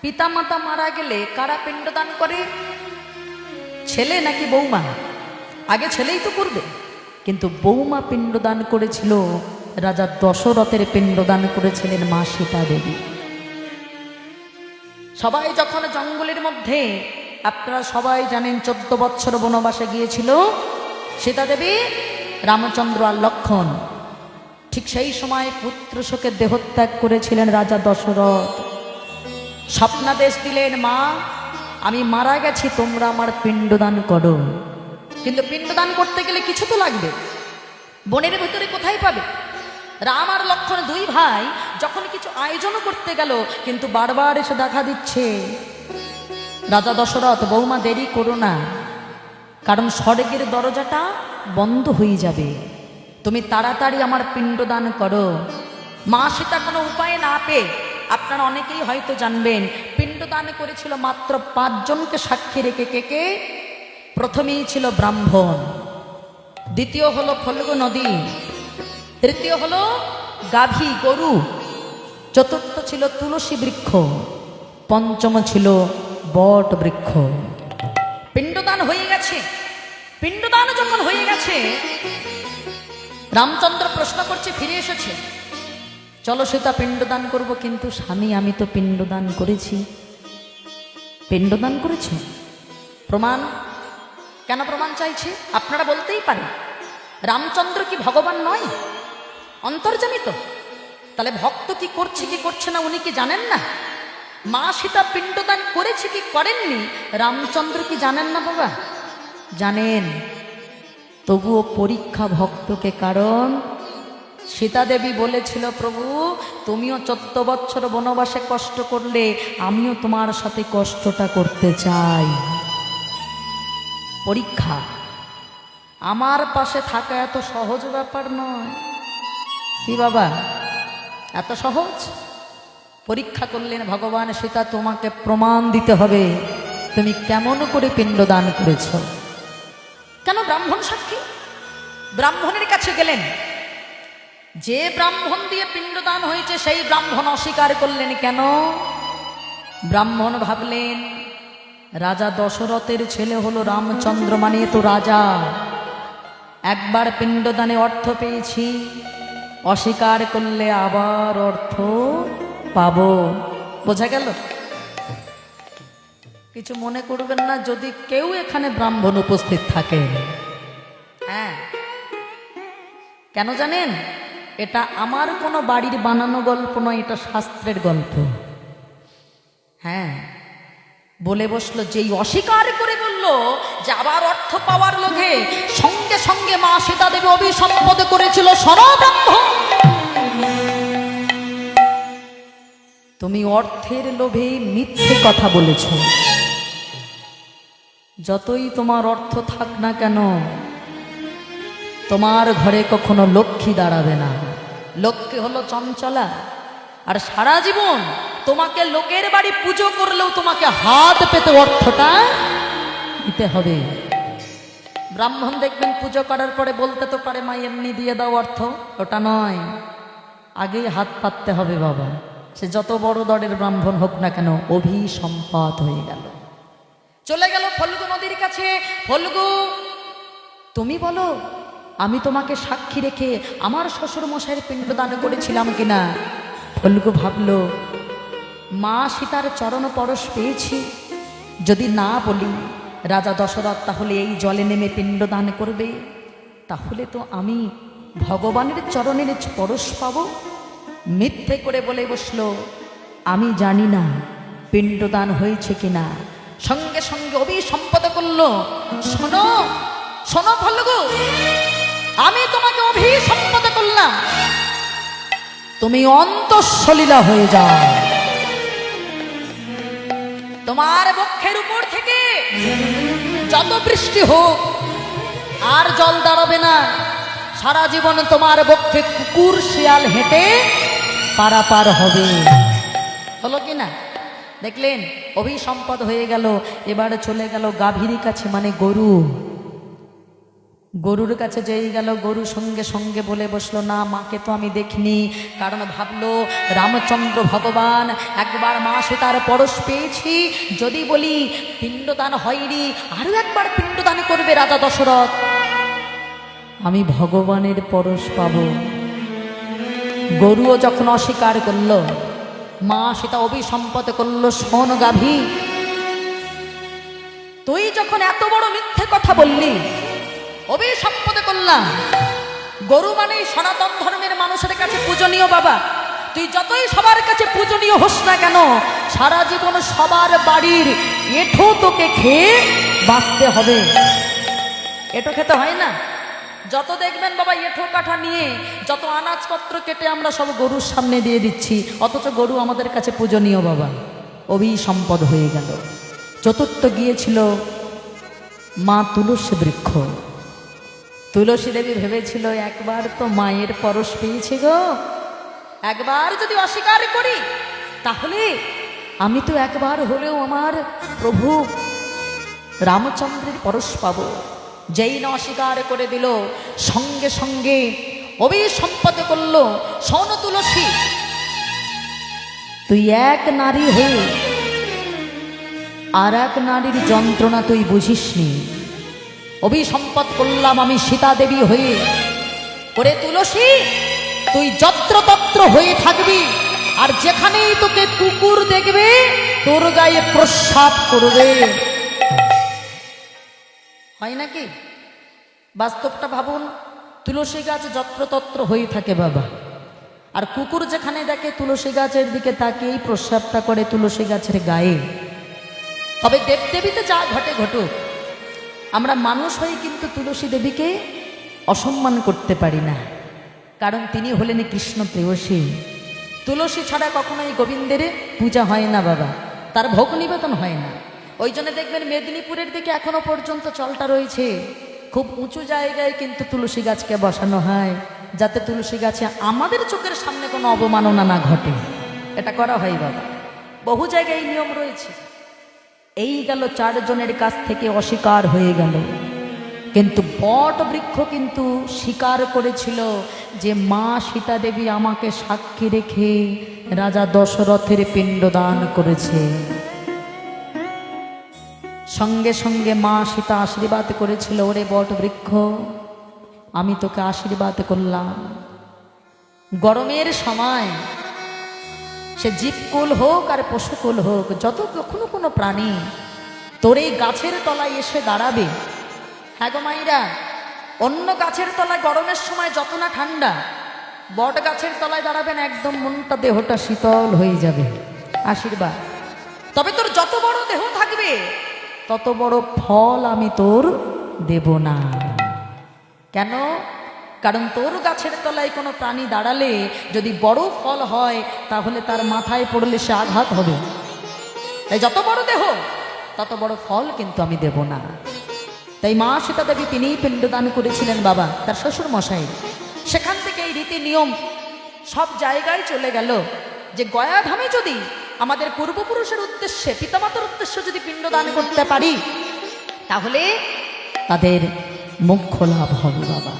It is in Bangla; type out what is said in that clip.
পিতামাতা মারা গেলে কারা পিণ্ডদান করে? ছেলে নাকি বৌমা? আগে ছেলেই তো করবে, কিন্তু বৌমা পিণ্ডদান করেছিল। রাজা দশরথের পিণ্ডদান করেছিলেন মা সীতা দেবী। সবাই যখন জঙ্গলের মধ্যে, আপনারা সবাই জানেন 14 বৎসর বনবাসে গিয়েছিল সীতা দেবী, রামচন্দ্র আর লক্ষ্মণ। ঠিক সেই সময় পুত্র শোকে দেহত্যাগ করেছিলেন রাজা দশরথ। স্বপ্নাদেশ দিলেন, মা আমি মারা গেছি, তোমরা আমার পিণ্ডদান করো। কিন্তু পিণ্ডদান করতে গেলে কিছু তো লাগবে, বনের ভিতরে কোথায় পাবে? রাম আর লক্ষ্মণ দুই ভাই যখন কিছু আয়োজন করতে গেল, কিন্তু বারবার এসে দেখা দিচ্ছে রাজা দশরথ, বৌমা দেরি করো না, কারণ স্বর্গের দরজাটা বন্ধ হয়ে যাবে, তুমি তাড়াতাড়ি আমার পিণ্ডদান করো। মা সীতা কোনো উপায় না পেয়ে, আপনারা অনেকেই হয়তো জানবেন, পিণ্ডদান করেছিল মাত্র 5 জনকে সাক্ষী রেখে। কে? প্রথমেই ছিল ব্রাহ্মণ, দ্বিতীয় হলো ফল্গু নদী, তৃতীয় হলো গাভী গরু, চতুর্থ ছিল তুলসী বৃক্ষ, পঞ্চম ছিল বট বৃক্ষ। পিণ্ডদান হয়ে গেছে। পিণ্ডদান যখন হয়ে গেছে, রামচন্দ্র প্রশ্ন করছে, ফিরে এসেছে, চলো সীতা পিণ্ডদান করব। কিন্তু স্বামী আমি তো পিণ্ডদান করেছি। পিণ্ডদান করেছে, প্রমাণ? কেন প্রমাণ চাইছে? আপনারা বলতেই পারেন, রামচন্দ্র কি ভগবান নয়? অন্তর্যামী তো। তাহলে ভক্ত কি করছে কি করছে না উনি কি জানেন না? মা সীতা পিণ্ডদান করেছে কি করেননি রামচন্দ্র কি জানেন না বাবা? জানেন। তবুও পরীক্ষা ভক্তকে, কারণ সীতা দেবী বলেছিল, প্রভু তুমিও 14 বৎসর বনবাসে কষ্ট করলে, আমিও তোমার সাথে কষ্টটা করতে চাই। পরীক্ষা। আমার পাশে থাকা এত সহজ ব্যাপার নয়। কি বাবা, এত সহজ? পরীক্ষা করলেন ভগবান, সীতা তোমাকে প্রমাণ দিতে হবে তুমি কেমন করে পিণ্ডদান করেছ। কেন? ব্রাহ্মণ সাক্ষী। ব্রাহ্মণের কাছে গেলেন, যে ব্রাহ্মণ দিয়ে পিণ্ডদান হয়েছে সেই ব্রাহ্মণ অস্বীকার করলেন। কেন? ব্রাহ্মণ ভাবলেন রাজা দশরথের ছেলে হলো রামচন্দ্র, মানে তো রাজা, একবার পিণ্ডদানে অর্থ পেয়েছি, অস্বীকার করলে আবার অর্থ পাবো। বোঝা গেল? কিছু মনে করবেন না যদি কেউ এখানে ব্রাহ্মণ উপস্থিত থাকে। হ্যাঁ, কেন জানেন? এটা আমার কোনো বাড়ির বানানো গল্প নয়, এটা শাস্ত্রের গল্প। হ্যাঁ, বলে বসলো, যেই অস্বীকার করে বলল যে আবার অর্থ পাওয়ার লোভে সঙ্গে সঙ্গে মা সীতা দেবী অভিসম্বোধ করেছিল, সরব্রাহ্মণ তুমি অর্থের লোভে মিথ্যে কথা বলেছ। যতই তোমার অর্থ থাক না কেন, তোমার ঘরে কখনো লক্ষ্মী দাঁড়াবে না। লক্ষ্মী হলো চঞ্চলা, আর সারা জীবন তোমাকে লোকের বাড়ি পুজো করলেও তোমাকে হাত পেতে অর্থটা দিতে হবে। ব্রাহ্মণ দেখবেন পুজো করার পরে বলতে তো পারে, মা এমনি দিয়ে দাও অর্থ, ওটা নয়, আগেই হাত পাততে হবে বাবা। সে যত বড় দরের ব্রাহ্মণ হোক না কেন, অভিসম্পাত হয়ে গেল। চলে গেল ফল্গু নদীর কাছে। ফল্গু, তুমি বলো আমি তোমাকে সাক্ষী রেখে আমার শ্বশুর মশাইয়ের পিণ্ডদান করেছিলাম কিনা। ফল্গু ভাবলো, মা সীতার চরণ পরশ পেয়েছি, যদি না বলি রাজা দশরথ তাহলে এই জলে নেমে পিণ্ডদান করবে, তাহলে তো আমি ভগবানের চরণের পরশ পাব। মিথ্যে করে বলে বসলো, আমি জানি না পিণ্ডদান হয়েছে কিনা। সঙ্গে সঙ্গে অভিসম্পদ করলো, শোনো শোনো ফল্গু, আমি তোমাকে অভিসম্পদ করলাম, তুমি অন্তঃসলীলা হয়ে যাও। তোমার বক্ষের উপর থেকে যত বৃষ্টি হোক আর জল দাঁড়াবে না। সারা জীবন তোমার বক্ষে কুকুর শিয়াল হেঁটে পারাপার হবে। হলো কি না? দেখলেন, অভিসম্পদ হয়ে গেল। এবারে চলে গেল গাভীর কাছে, মানে গরু। গরুর কাছে যেই গেল, গরু সঙ্গে সঙ্গে বলে বসলো, না মাকে তো আমি দেখিনি। কারণ ভাবলো রামচন্দ্র ভগবান, একবার মা সীতার পরশ পেয়েছি, যদি বলি পিণ্ডদান হয়নি, আরো একবার পিণ্ডদান করবে রাজা দশরথ, আমি ভগবানের পরশ পাব। গরুও যখন অস্বীকার করলো, মা সীতা অভিসম্পদ করলো, শোন গাভী, তুই যখন এত বড় মিথ্যে কথা বললি, অভিসম্পদ করলাম। গরু মানেই সনাতন ধর্মের মানুষের কাছে পূজনীয় বাবা। তুই যতই সবার কাছে পূজনীয় হোস না কেন, সারা জীবন সবার বাড়ির এঁঠো তোকে খেয়ে বাঁচতে হবে। এঁঠো খেতে হয় না? যত দেখবেন বাবা এঁঠো কাঠা নিয়ে যত আনাজপত্র কেটে আমরা সব গরুর সামনে দিয়ে দিচ্ছি, অথচ গরু আমাদের কাছে পূজনীয় বাবা। অভিসম্পদ হয়ে গেল। চতুর্থ গিয়েছিল মা তুলসী বৃক্ষ। তুলসী দেবী ভেবেছিল, একবার তো মায়ের পরশ পেয়েছি গো, একবার যদি অস্বীকার করি তাহলে আমি তো একবার হলেও আমার প্রভু রামচন্দ্রের পরশ পাব। যেই না অস্বীকার করে দিল, সঙ্গে সঙ্গে অভিসম্পদ করল, শোন তুলসী, তুই এক নারী হয়ে আর এক নারীর যন্ত্রণা তুই বুঝিসনি। অভিসম্পদ করলাম আমি সীতা দেবী হয়ে, ওরে তুলসী, তুই যত্রতত্র হয়ে থাকবি, আর যেখানেই তোকে কুকুর দেখবে তোর গায়ে প্রস্রাব করবে। হয় নাকি? বাস্তবটা ভাবুন। তুলসী গাছ যত্রতত্র হয়ে থাকে বাবা, আর কুকুর যেখানে দেখে তুলসী গাছের দিকে তাকিয়েই প্রস্রাবটা করে তুলসী গাছের গায়ে। তবে দেবদেবীতে যা ঘটে ঘটুক, আমরা মানুষ হয়ে কিন্তু তুলসী দেবীকে অসম্মান করতে পারি না, কারণ তিনি হলেন কৃষ্ণ প্রেয়সী। তুলসী ছাড়া কখনোই গোবিন্দের পূজা হয় না বাবা, তার ভোগ নিবেদন হয় না। ওই জন্য দেখবেন মেদিনীপুরের দিকে এখনো পর্যন্ত চলটা রয়েছে, খুব উঁচু জায়গায় কিন্তু তুলসী গাছকে বসানো হয়, যাতে তুলসী গাছে আমাদের চোখের সামনে কোনো অবমাননা না ঘটে। এটা করা হয় বাবা, বহু জায়গায় এই নিয়ম রয়েছে। এই গেল 4 জনের কাছ থেকে অস্বীকার হয়ে গেল, কিন্তু বট বৃক্ষ কিন্তু স্বীকার করেছিল যে মা সীতা দেবী আমাকে সাক্ষী রেখে রাজা দশরথের পিণ্ডদান করেছে। সঙ্গে সঙ্গে মা সীতা আশীর্বাদ করেছিল, ওরে বট বৃক্ষ, আমি তোকে আশীর্বাদ করলাম। গরমের সময় সে জীবকুল হোক আর পশুকুল হোক, যত কখনো কোনো প্রাণী তোর এই গাছের তলায় এসে দাঁড়াবে, হ্যাঁ গো মাইরা, অন্য গাছের তলায় গরমের সময় যত না ঠান্ডা, বট গাছের তলায় দাঁড়াবেন একদম মনটা দেহটা শীতল হয়ে যাবে। আশীর্বাদ। তবে তোর যত বড় দেহ থাকবে তত বড় ফল আমি তোর দেব না। কেন? কারণ তোর গাছের তলায় কোনো প্রাণী দাঁড়ালে যদি বড় ফল হয় তাহলে তার মাথায় পড়লে সে আঘাত হবে। তাই যত বড় দেহ তত বড় ফল কিন্তু আমি দেব না। তাই মা সীতা দেবী তিনিই পিণ্ডদান করেছিলেন বাবা, তার শ্বশুর মশাই। সেখান থেকে এই রীতি নিয়ম সব জায়গায় চলে গেল যে গয়াধামে যদি আমাদের পূর্বপুরুষের উদ্দেশ্যে, পিতামাতার উদ্দেশ্যে যদি পিণ্ডদান করতে পারি তাহলে তাদের মোক্ষ লাভ হবে বাবা।